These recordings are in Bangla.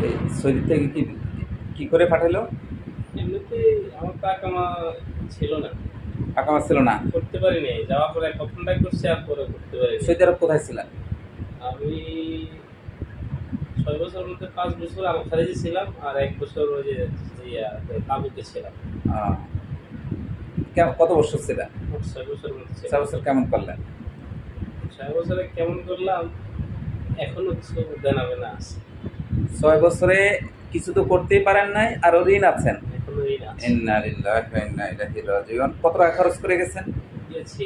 এই সৌদি থেকে কি কি করে পাঠালো? এমনিতে আমার তো আকামা ছিল না, আকামা ছিল না? করতে পারিনি। যাওয়ার পরে প্রথম ট্রাই করছি, আর পরে করতে পারিনি। সৌদি আরব কোথায় ছিলেন? আমি 6 বছর মধ্যে 5 বছর আল খালিজে ছিলাম, আর 1 বছর ওই যে তাবুকে ছিলাম। কত বছর ছিলেন? 6 বছর মধ্যে 6 ছিলাম। বছর কেমন করলেন? 6 বছরে কেমন করলাম এখনো কিছু দেনা বেনা আছে। 6 বছরে কিছু তো করতেই পারেন নাই, আরো ঋণ আছেন। এখনো ঋণ আছে। ইন্না লিল্লাহি ওয়া ইন্না ইলাইহি রাজিউন। কত টাকা খরচ করে গেছেন? গেছি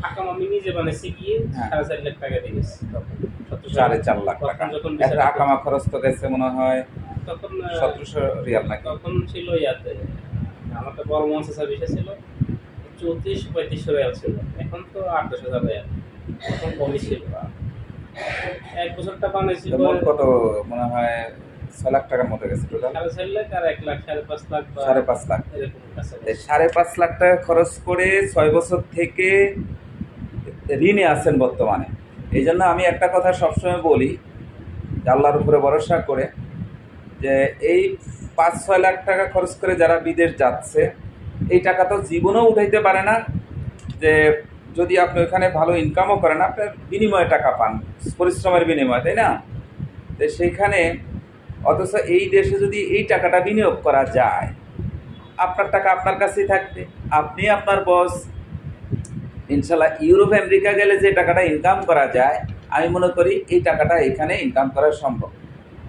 আকামা আমি নিজে বানাইছি গিয়ে 4.5 লাখ টাকা দিয়ে গেছি তখন। 4.5 লাখ টাকা। যখন এর আকামা খরচ তো গেছে মনে হয় তখন 1700 রিয়াল নাকি? তখন ছিল ইয়াতে আমার তো বড় মনসা বিষয় ছিল 34-35 রিয়াল ছিল। এখন তো 8-10,000 রিয়াল। তখন কমই ছিল। 1 বছরটা বানাইছি মোট কত মনে হয় 6 লাখ টাকার মতো গেছে টোটাল। 4.5 লাখ আর 1 লাখ 5.5 লাখ বা 5.5 লাখ। এরকম কাছে। 5.5 লাখ টাকা খরচ করে 6 বছর থেকে ঋণে আছেন বর্তমানে। এই জন্য আমি একটা কথা সবসময় বলি, আল্লাহর উপরে ভরসা করে, যে এই 5-6 লাখ টাকা খরচ করে যারা বিদেশ যাচ্ছে, এই টাকা তো জীবনেও উঠাইতে পারে না। যে যদি আপনি ওখানে ভালো ইনকামও করেন, আপনার বিনিময়ে টাকা পান, পরিশ্রমের বিনিময়ে, তাই না? তো সেইখানে অথচ এই দেশে যদি এই টাকাটা বিনিয়োগ করা যায়, আপনার টাকা আপনার কাছেই থাকবে, আপনি আপনার বস। ইনশাল্লাহ ইউরোপ আমেরিকা গেলে যে টাকাটা ইনকাম করা যায়, আমি মনে করি এই টাকাটা এখানে ইনকাম করা সম্ভব।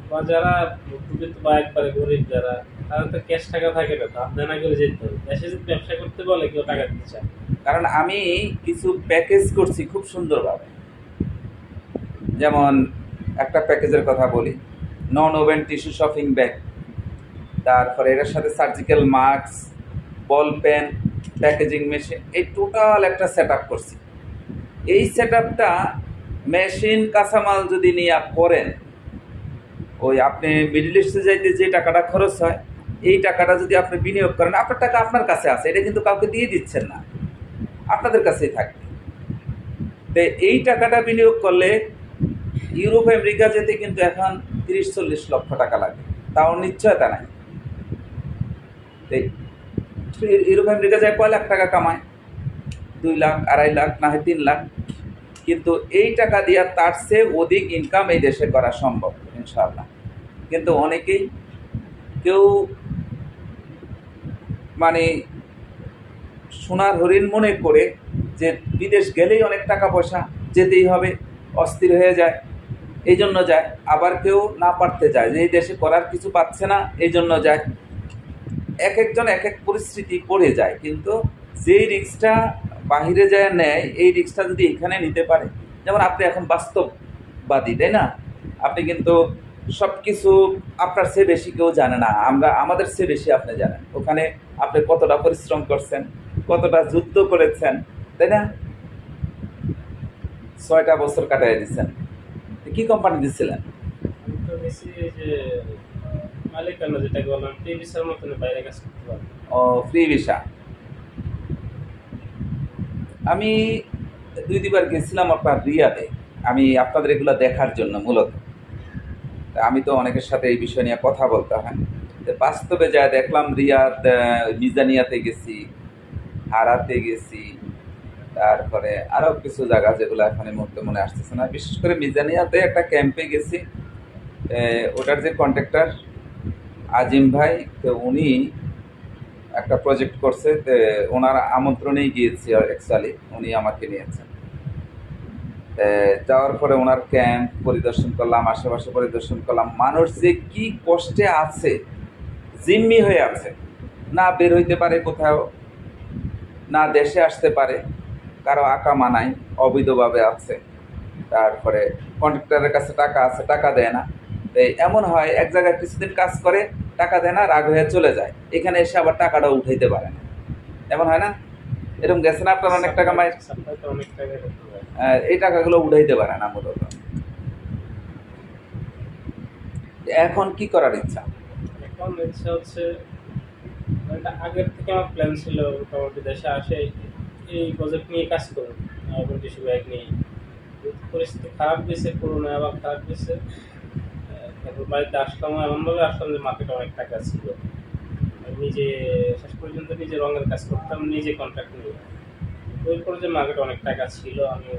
বা যারা মধ্যবিত্ত বা একবারে গরিব যারা, তারা তো ক্যাশ টাকা থাকে না, তো আপনার না করে যেতে হবে। দেশে যদি ব্যবসা করতে বলে কেউ টাকা দিতে চায়। কারণ আমি কিছু প্যাকেজ করছি খুব সুন্দরভাবে। যেমন একটা প্যাকেজের কথা বলি, non woven tissue shopping bag, তারপরে এর সাথে surgical mask, ball pen, packaging machine, এই টোটাল একটা সেট আপ করছি। এই সেট আপটা মেশিন কাঁচামাল যদি নিয়ে করেন, ওই আপনি মিডল ইস্টে যাইতে যে টাকাটা খরচ হয়, এই টাকাটা যদি আপনি বিনিয়োগ করেন, আপনার টাকা আপনার কাছে আছে, এটা কিন্তু কাউকে দিয়ে দিচ্ছেন না, আপনাদের কাছেই থাকবে। তো এই টাকাটা বিনিয়োগ করলে ইউরোপ আমেরিকা যেতে কিন্তু এখন 30-40 লক্ষ টাকা লাগে, তাও নিশ্চয়তা নাই। ইউরোপ আমেরিকা যায় কয় লাখ টাকা কামায়? 2 লাখ, 2.5 লাখ, না হয় 3 লাখ। কিন্তু এই টাকা দিয়ে তার চেয়ে অধিক ইনকাম এই দেশে করা সম্ভব ইনশাআল্লাহ। কিন্তু অনেকেই কেউ মানে সোনার হরিণ মনে করে যে বিদেশ গেলেই অনেক টাকা পয়সা, যেতেই হবে, অস্থির হয়ে যায়, এই জন্য যায়। আবার কেউ না পারতে যায়, যে এই দেশে করার কিছু পাচ্ছে না, এই জন্য যায়। এক একজন এক এক পরিস্থিতি পড়ে যায়। কিন্তু যেই রিস্কটা বাহিরে যায় নেয়, এই রিস্কটা যদি এখানে নিতে পারে, যেমন আপনি এখন বাস্তববাদী, তাই না? আপনি কিন্তু সব কিছু আপনার চেয়ে বেশি কেউ জানে না, আমাদের চেয়ে বেশি আপনি জানেন। ওখানে আপনি কতটা পরিশ্রম করছেন, কতটা যুদ্ধ করেছেন, তাই না? 6টা বছর কাটাই দিচ্ছেন। কি কোম্পানি দিচ্ছিলেন? আমি তো বেশি যে মালিকানা যেটাকে বললাম, ফ্রি ভিসার মতন বাইরে কাজ করতে পারবো। ও, ফ্রি ভিসা। আমি 2-2বার গেছিলাম আপনার রিয়াদে, আমি আপনাদের এগুলো দেখার জন্য মূলত। আমি তো অনেকের সাথে এই বিষয় নিয়ে কথা বলতে হয়। বাস্তবে যা দেখলাম, রিয়াদ, মিজানিয়াতে গেছি, হারাতে গেছি, তারপরে আরও কিছু জায়গা যেগুলো এখন এই মুহূর্তে মনে আসতেছে না। বিশেষ করে মিজানিয়াতে একটা ক্যাম্পে গেছি। ওটার যে কন্ট্রাক্টর আজিম ভাই, তো উনি একটা প্রজেক্ট করছে, ওনার আমন্ত্রণেই গিয়েছি অ্যাকচুয়ালি, উনি আমাকে নিয়েছেন। যাওয়ার পরে ওনার ক্যাম্প পরিদর্শন করলাম, আশেপাশে পরিদর্শন করলাম। মানুষ যে কি কষ্টে আছে, জিম্মি হয়ে আছে, না বের হইতে পারে কোথাও, না দেশে আসতে পারে, কারো আকামা নাই, অবৈধভাবে আছে। তারপরে কন্ট্রাক্টরের কাছে টাকা আছে, টাকা দেয় না। এমন হয় এক জায়গায় কিছুদিন কাজ করে, টাকা দেয় না, রাগ হয়ে চলে যায়, এখানে এসে আবার টাকাটা উঠাইতে পারে না। এমন হয় না? এরকম গেছে না আপনার? অনেক টাকা মাই এই টাকাগুলো উঠাইতে পারে না মূলত। এখন কি করার ইচ্ছা? এখন ইচ্ছা হচ্ছে, আগের থেকে আমার প্ল্যান ছিল মোটামুটি দেশে আসে এই প্রজেক্ট নিয়ে কাজ করুন, এবং টিস্যু ব্যাগ নিয়ে। পরিস্থিতি খারাপ গেছে, করোনা আবার খারাপ গেছে, তারপর বাড়িতে আসলাম, এমনভাবে আসলাম যে মার্কেটে অনেক টাকা ছিল। আমি নিজে শেষ পর্যন্ত নিজে রঙের কাজ করতাম, নিজে কন্ট্রাক্ট নিয়ে। ওই পর্যায়ে মার্কেটে অনেক টাকা ছিল। আমি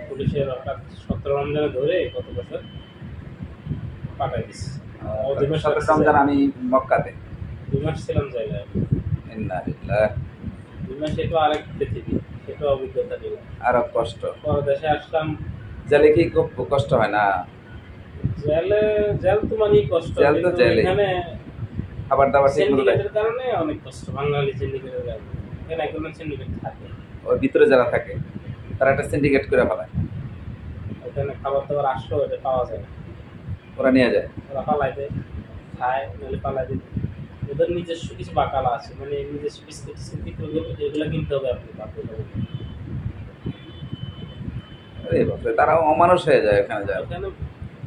পুলিশের হঠাৎ 17 রমজানে ধরে গত বছর পাঠাই দিচ্ছি। ও 2 মাস 17 রমজান আমি মক্কাতে। 2 মাস ছিলাম জায়গায়। ইন্না লিল্লাহ। 2 মাস এটা আরেক পৃথিবী, সেটা অভিজ্ঞতা নিলাম। আরো কষ্ট। পরে দেশে আসলাম। জেলে কি খুব কষ্ট হয় না? জেল তো মানেই কষ্ট। জেল তো জেলে। এখানে খাবার দাবার ঠিক মতো দেয়? সিন্ডিকেটের কারণে অনেক কষ্ট, বাঙালি সিন্ডিকেটের কারণে। এখানে একজন সিন্ডিকেট থাকে। ওর ভিতরে যারা থাকে তারা একটা সিন্ডিকেট করে ফেলায়। ওখানে খাবার দাবার আসলেও এটা পাওয়া যায় না। ওরা নিয়ে যায়। ওরা পালাই দেয়, খায়, নাহলে পালাই দেয়। ওদের নিজস্ব কিছু বাকালা আছে, মানে নিজস্ব বিস্কুট সিন্ডিকেট এগুলো কিনতে হবে আপনি বাধ্য হবেন। আরে বাপরে, তারা অমানুষ হয়ে যায় এখানে যায়। ওখানে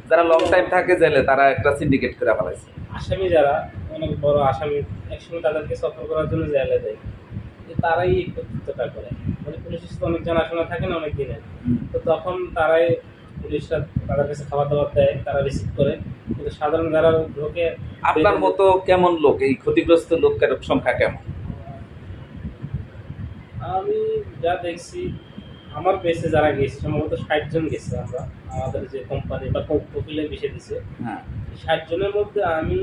যারা লং টাইম থাকে জেলে তারা একটা সিন্ডিকেট করে ফেলাইছে। আসামি যারা অনেক বড় আসামি, একসময় তাদেরকে সফর করার জন্য জেলে দেয়, তারাই এই কর্তৃত্বটা করে। মানে পুলিশের সাথে অনেক জানাশোনা থাকে না অনেক দিনের, তো তখন তারাই পুলিশরা তাদের কাছে খাবার দাবার দেয়, তারা রিসিভ করে। কিন্তু সাধারণ যারা ঢোকে। আপনার মতো কেমন লোক, এই ক্ষতিগ্রস্ত লোকের সংখ্যা কেমন? আমি যা দেখছি, আমার বেসে যারা গেছে সম্ভবত 60 জন গেছে। আমরা আমাদের যে কোম্পানি বা কোকিলে বেসে দিছে, হ্যাঁ, 60 জনের মধ্যে আমি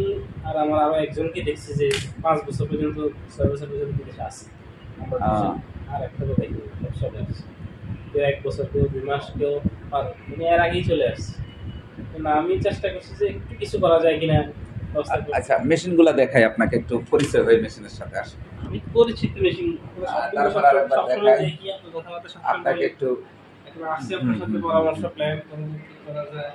আর আমার আরো একজনকে দেখছি যে 5 বছর পর্যন্ত 6 বছর পর্যন্ত বিদেশে আছে। আমরা আর একটা তো দেখি চলে আসছে, কেউ 1 বছর, কেউ 2 মাস, কেউ মানে এর আগেই চলে আসছে। কিন্তু আমি চেষ্টা করছি যে একটু কিছু করা যায় কিনা। আচ্ছা, মেশিনগুলো দেখাই আপনাকে, একটু পরিচয় হয়ে মেশিনের সাথে আসে। আমি পরিচিত মেশিন আপনাকে একটু আসছে আপনার সাথে পরামর্শ প্ল্যান করা যায়।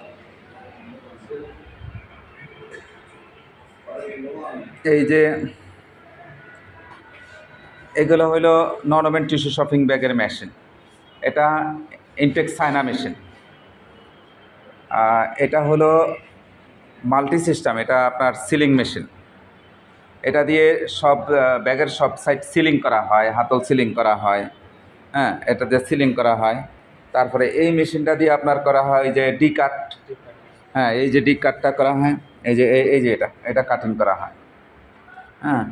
এই যে এগুলো হলো নন ওভেন টিস্যু শপিং ব্যাগের মেশিন। এটা ইনটেক্স চায়না মেশিন। এটা হলো মাল্টি সিস্টেম, এটা আপনার সিলিং মেশিন। এটা দিয়ে সব ব্যাগের সব সাইড সিলিং করা হয়, হাতল সিলিং করা হয়। হ্যাঁ, এটা দিয়ে সিলিং করা হয়। তারপরে এই মেশিনটা দিয়ে আপনার করা হয় যে ডি কাট। হ্যাঁ, এই যে ডি কাটটা করা হয়, এই যে এটা কাটিং করা হয়। হ্যাঁ,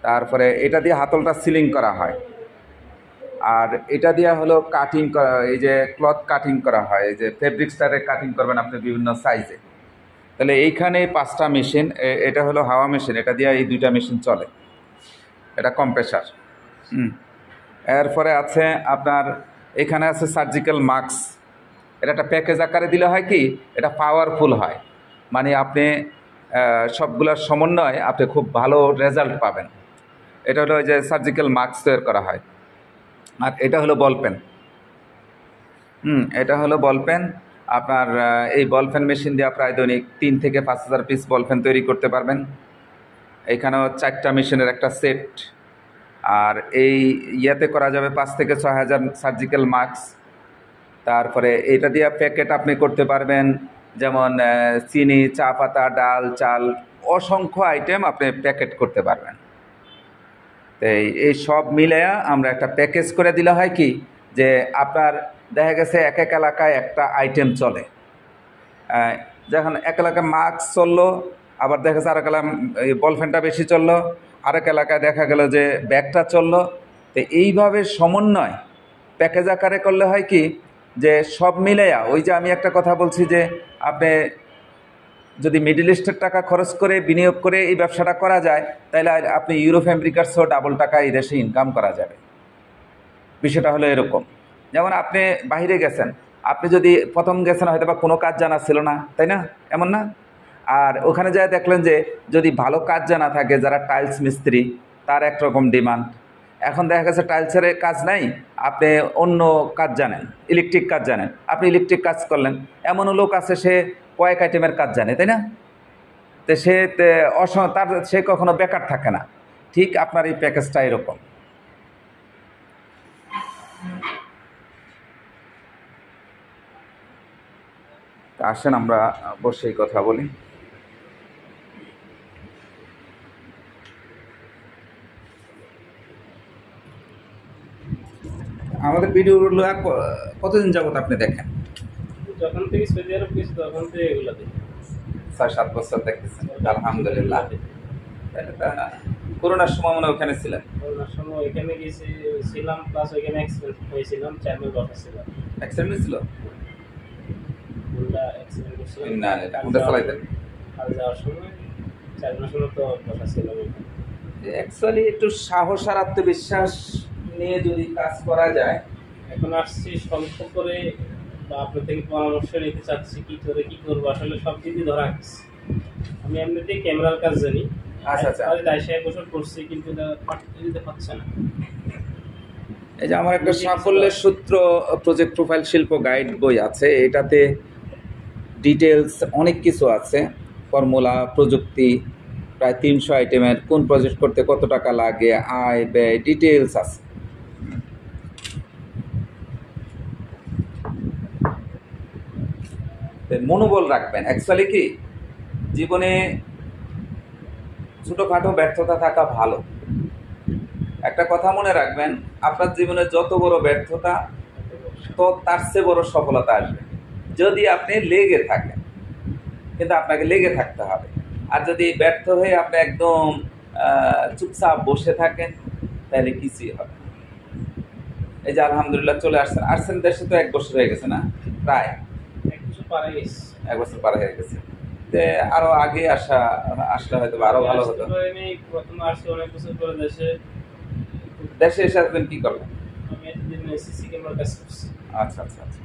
তারপরে এটা দিয়ে হাতলটা সিলিং করা হয়। আর এটা দিয়ে হলো কাটিং করা, এই যে ক্লথ কাটিং করা হয়, এই যে ফেব্রিক্সটারে কাটিং করবেন আপনি বিভিন্ন সাইজে। তাহলে এইখানে 5টা মেশিন। এটা হলো হাওয়া মেশিন, এটা দিয়ে এই 2টা মেশিন চলে। এটা কম্প্রেসার। এরপরে আছে আপনার এখানে আছে সার্জিক্যাল মাস্ক। এটা একটা প্যাকেজ আকারে দিলে হয় কি, এটা পাওয়ারফুল হয়, মানে আপনি সবগুলোর সমন্বয় আপনি খুব ভালো রেজাল্ট পাবেন। এটা হলো ওই যে সার্জিক্যাল মাস্ক তৈরি করা হয়। আর এটা হলো বল পেন। এটা হলো বল পেন। আপনার এই বল পেন মেশিন দিয়ে প্রায় দৈনিক 3 থেকে 5,000 পিস বল পেন তৈরি করতে পারবেন। এখানেও 4টা মেশিনের একটা সেট। আর এই ইয়েতে করা যাবে 5 থেকে 6,000 সার্জিক্যাল মাস্ক। তারপরে এটা দিয়ে প্যাকেট আপনি করতে পারবেন, যেমন চিনি, চা পাতা, ডাল, চাল, অসংখ্য আইটেম আপনি প্যাকেট করতে পারবেন। তো এই সব মিলাইয়া আমরা একটা প্যাকেজ করে দিলে হয় কি, যে আপনার দেখা গেছে এক এক এলাকায় একটা আইটেম চলে। যখন এক এলাকায় মাস্ক চললো, আবার দেখা গেছে আরেক এলাকায় বল পেনটা বেশি চললো, আরেক এলাকায় দেখা গেল যে ব্যাগটা চললো। তো এইভাবে সমন্বয় প্যাকেজ আকারে করলে হয় কি, যে সব মিলাইয়া, ওই যে আমি একটা কথা বলছি যে আপনি যদি মিডল ইস্টের টাকা খরচ করে বিনিয়োগ করে এই ব্যবসাটা করা যায়, তাহলে আপনি ইউরোপ আমেরিকার চেয়েও ডাবল টাকা এই দেশে ইনকাম করা যাবে। বিষয়টা হলো এরকম, যেমন আপনি বাইরে গেছেন, আপনি যদি প্রথম গেছেন হয়তো বা কোনো কাজ জানা ছিল না, তাই না? এমন না? আর ওখানে যায় দেখলেন যে যদি ভালো কাজ জানা থাকে, যারা টাইলস মিস্ত্রি, তার একরকম ডিমান্ড। এখন দেখা গেছে টাইলসের কাজ নাই, আপনি অন্য কাজ জানেন, ইলেকট্রিক কাজ জানেন, আপনি ইলেকট্রিক কাজ করলেন। এমনও লোক আছে সে কয়েক আইটেমের কাজ জানে, তাই না? তো সে কখনো বেকার থাকে না। ঠিক আপনার এই প্যাকেজটা এরকম। আসেন আমরা বসেই কথা বলি। আমাদের ভিডিওগুলো কতদিন যাবত আপনি দেখেন? যখন থেকে সৌদি আরব গেছি তখন থেকে এগুলো দেখি। 6-7 বছর দেখতেছেন, আলহামদুলিল্লাহ। তাহলে তা করোনার সময় মনে হয় ওখানে ছিলেন? করোনার সময় ওইখানে ছিলাম, প্লাস ওইখানে অ্যাক্সিডেন্ট হয়েছিলাম, 4 মাস বসা ছিলাম। অ্যাক্সিডেন্ট ছিল? হুন্ডা অ্যাক্সিডেন্ট হয়েছিল। না হুন্ডা চালাইতেন? কাল যাওয়ার সময় 4 মাসের মতো বসা ছিলাম। অ্যাকচুয়ালি একটু সাহস আর আত্মবিশ্বাস নিয়ে যদি কাজ করা যায়। এখন আসছি স্বল্প করে, বা আপনার থেকে পরামর্শ নিতে চাচ্ছি কি করে কি করবো, আসলে সব দিকই ধরা আছে। আমি এমনিতেই ক্যামেরার কাজ জানি। আচ্ছা আচ্ছা। 22 বছর করছি, কিন্তু দিতে পারছে না। এই যে আমার একটা সাফল্যের সূত্র প্রজেক্ট প্রোফাইল শিল্প গাইড বই আছে, এটাতে ডিটেলস অনেক কিছু আছে, ফর্মুলা, প্রযুক্তি, প্রায় 300 আইটেমের, কোন প্রজেক্ট করতে কত টাকা লাগে, আয় ব্যয়, ডিটেলস আছে। মনোবল রাখবেন। অ্যাকচুয়ালি কি জীবনে ছোটোখাটো ব্যর্থতা থাকা ভালো। একটা কথা মনে রাখবেন, আপনার জীবনে যত বড় ব্যর্থতা তো তার চেয়ে বড় সফলতা আসবে যদি আপনি লেগে থাকেন। কিন্তু আপনাকে লেগে থাকতে হবে। আর যদি ব্যর্থ হয়ে আপনি একদম চুপচাপ বসে থাকেন, তাহলে কিছুই হবে। এই যে আলহামদুলিল্লাহ চলে আসছেন দেশে তো 1 বছর হয়ে গেছে না? প্রায় 1 বছর পার হয়ে গেছে। আরো আগে আসলে হয়তো আরো ভালো হতো। প্রথম আসছি অনেক বছর পরে দেশে এসে আসবেন, কি করবেন? আমি এতদিন সিসি ক্যামেরার কাজ করছি। আচ্ছা আচ্ছা আচ্ছা।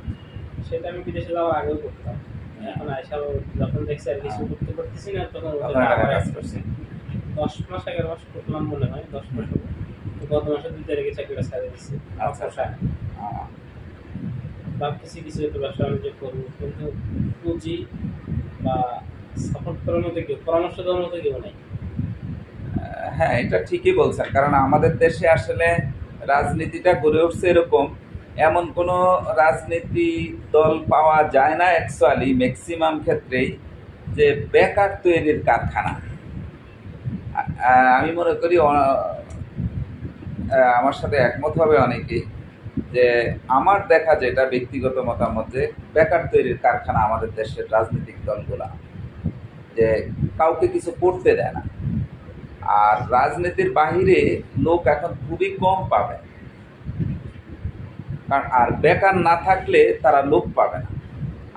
সেটা আমি বিদেশে যাওয়ার আগেও করতাম। এখন আয়সা যখন দেখছি আর কিছু করতে পারতেছি না, তখন কাজ করছি। 10 মাস 11 মাস করলাম মনে হয়, 10 মাস। গত মাসে 2 তারিখে চাকরিটা ছেড়ে দিচ্ছি। আচ্ছা। ভাবতেছি কিছু একটা ব্যবসা বাণিজ্য করবো, কিন্তু পুঁজি বা সাপোর্ট করার মতো কেউ, পরামর্শ দেওয়ার মতো কেউ নেই। হ্যাঁ, এটা ঠিকই বলছেন। কারণ আমাদের দেশে আসলে রাজনীতিটা গড়ে উঠছে এরকম, এমন কোনো রাজনীতি দল পাওয়া যায় না অ্যাকচুয়ালি ম্যাক্সিমাম ক্ষেত্রেই যে বেকার তৈরির কারখানা। আমি মনে করি আমার সাথে একমত হবে অনেকেই, যে আমার দেখা যেটা ব্যক্তিগত মতামত, যে বেকার তৈরির কারখানা আমাদের দেশের রাজনৈতিক দলগুলা, যে কাউকে কিছু করতে দেয় না। আর রাজনীতির বাহিরে লোক এখন খুবই কম পাবে, কারণ আর বেকার না থাকলে তারা লোক পাবে না।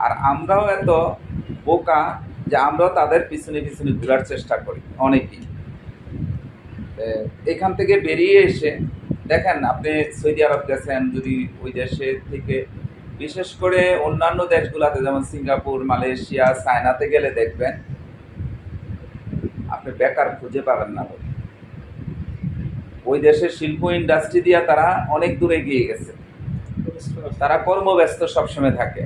আর আমরাও এত বোকা যে আমরাও তাদের পিছনে পিছনে ঘোরার চেষ্টা করি অনেকেই। এখান থেকে বেরিয়ে এসে দেখেন, আপনি সৌদি আরব গেছেন, যদি ওই দেশে থেকে বিশেষ করে অন্যান্য দেশগুলোতে যেমন সিঙ্গাপুর, মালয়েশিয়া, চায়নাতে গেলে দেখবেন আপনি বেকার খুঁজে পাবেন না। ওই দেশের শিল্প ইন্ডাস্ট্রি দিয়ে তারা অনেক দূরে এগিয়ে গেছে। তারা কর্মব্যস্ত সবসময় থাকে,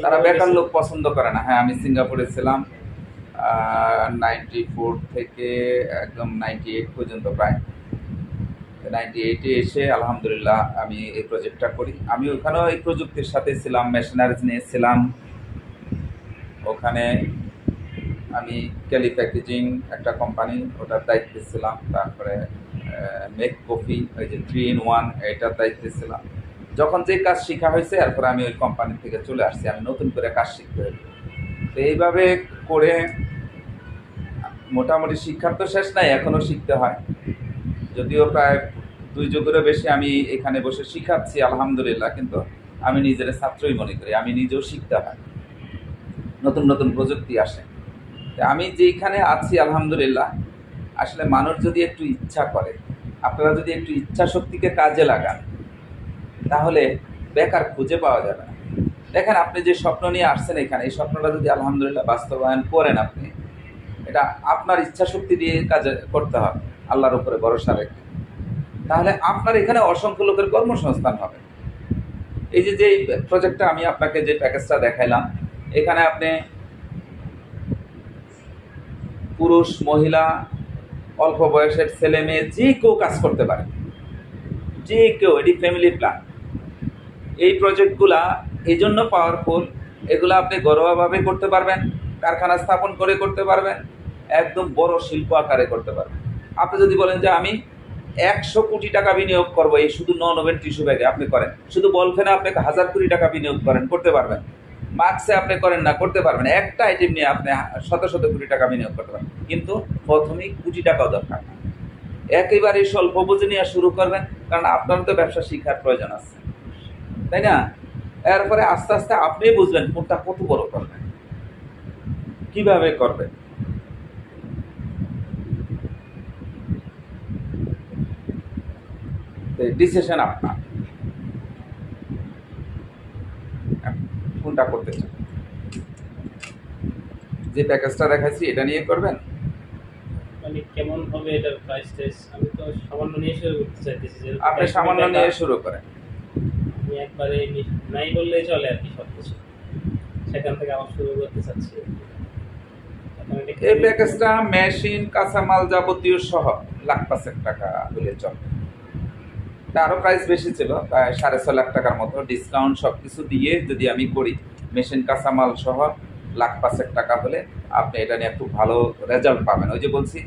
তারা বেকার লোক পছন্দ করে না। হ্যাঁ, আমি সিঙ্গাপুরে ছিলাম 94 থেকে একদম 98 পর্যন্ত, প্রায় 98-এ এসে আলহামদুলিল্লাহ আমি এই প্রজেক্টটা করি। আমি ওখানেও এই প্রযুক্তির সাথে ছিলাম, মেশিনারিজ নিয়েছিলাম। ওখানে আমি ক্যালি প্যাকেজিং একটা কোম্পানি, ওটার দায়িত্বে ছিলাম। তারপরে মেক কফি, ওই যে 3-in-1, এটার দায়িত্বে ছিলাম। যখন যে কাজ শেখা হয়েছে এরপরে আমি ওই কোম্পানি থেকে চলে আসছি, আমি নতুন করে কাজ শিখতে হয়েছে। তো এইভাবে করে মোটামুটি শিক্ষার তো শেষ নাই, এখনও শিখতে হয়। যদিও প্রায় 2 যুগেরও বেশি আমি এখানে বসে শিখাচ্ছি আলহামদুলিল্লাহ, কিন্তু আমি নিজের ছাত্রই মনে করি, আমি নিজেও শিখতে হয়, নতুন নতুন প্রযুক্তি আসে। আমি যেখানে আছি আলহামদুলিল্লাহ, আসলে মানুষ যদি একটু ইচ্ছা করে, আপনারা যদি একটু ইচ্ছা শক্তিকে কাজে লাগান, তাহলে বেকার খুঁজে পাওয়া যাবে না। দেখেন, আপনি যে স্বপ্ন নিয়ে আসছেন এখানে, এই স্বপ্নটা যদি আলহামদুলিল্লাহ বাস্তবায়ন করেন, আপনি এটা আপনার ইচ্ছা শক্তি দিয়ে কাজে করতে হবে, আল্লাহর উপরে ভরসা রেখে, তাহলে আপনার এখানে অসংখ্য লোকের কর্মসংস্থান হবে। এই যে প্রজেক্টটা আমি আপনাকে যে প্যাকেজটা দেখাইলাম, এখানে আপনি পুরুষ, মহিলা, অল্প বয়সের ছেলে মেয়ে যে কেউ কাজ করতে পারে, যে কেউ। এটি ফ্যামিলি প্ল্যান। এই প্রজেক্টগুলা এই জন্য পাওয়ারফুল, এগুলো আপনি ঘরোয়াভাবে করতে পারবেন, কারখানা স্থাপন করে করতে পারবেন, একদম বড় শিল্প আকারে করতে পারবেন। আপনি যদি বলেন যে আমি 100 কোটি টাকা বিনিয়োগ করবো এই শুধু নন ওভেন টিস্যু ব্যাগে, আপনি করেন। শুধু বল ফেনে আপনি 1000 কোটি টাকা বিনিয়োগ করেন, করতে পারবেন। মার্কসে আপনি করেন না, করতে পারবেন, একটা আইটেম নিয়ে আপনি শত শত কোটি টাকা বিনিয়োগ করতে পারেন, কিন্তু প্রথমেই কোটি টাকাও দরকার না। একেবারে স্বল্প পুঁজি নিয়ে শুরু করবেন, কারণ আপনার তো ব্যবসা শিক্ষার প্রয়োজন আছে, তাই না? এরপরে আস্তে আস্তে আপনি বুঝবেন কোনটা কত বড় করবেন, কিভাবে করবেন। ডিসিশন আপনার, কোনটা করতে চান। যে প্যাকেজটা দেখাচ্ছি এটা নিয়ে করবেন। মানে কেমন হবে এটার প্রাইস টেস? আমি তো সামান্য নিয়ে শুরু করতে চাইতেছি। আপনি সামান্য নিয়ে শুরু করেন, আমি একবারে নাই বললেই চলে আর কি, সব কিছু সেখান থেকে আবার শুরু করতে চাচ্ছি। এই প্যাকেজটা মেশিন, কাঁচামাল যাবতীয় সহ ৳1,05,000 হলে চলে। এটা আরো প্রাইস বেশি ছিল, প্রায় 6.5 লাখ টাকার মতো। ডিসকাউন্ট সব কিছু দিয়ে যদি আমি করি, মেশিন কাঁচামাল সহ ৳1,05,000 হলে আপনি এটা নিয়ে খুব ভালো রেজাল্ট পাবেন। ওই যে বলছি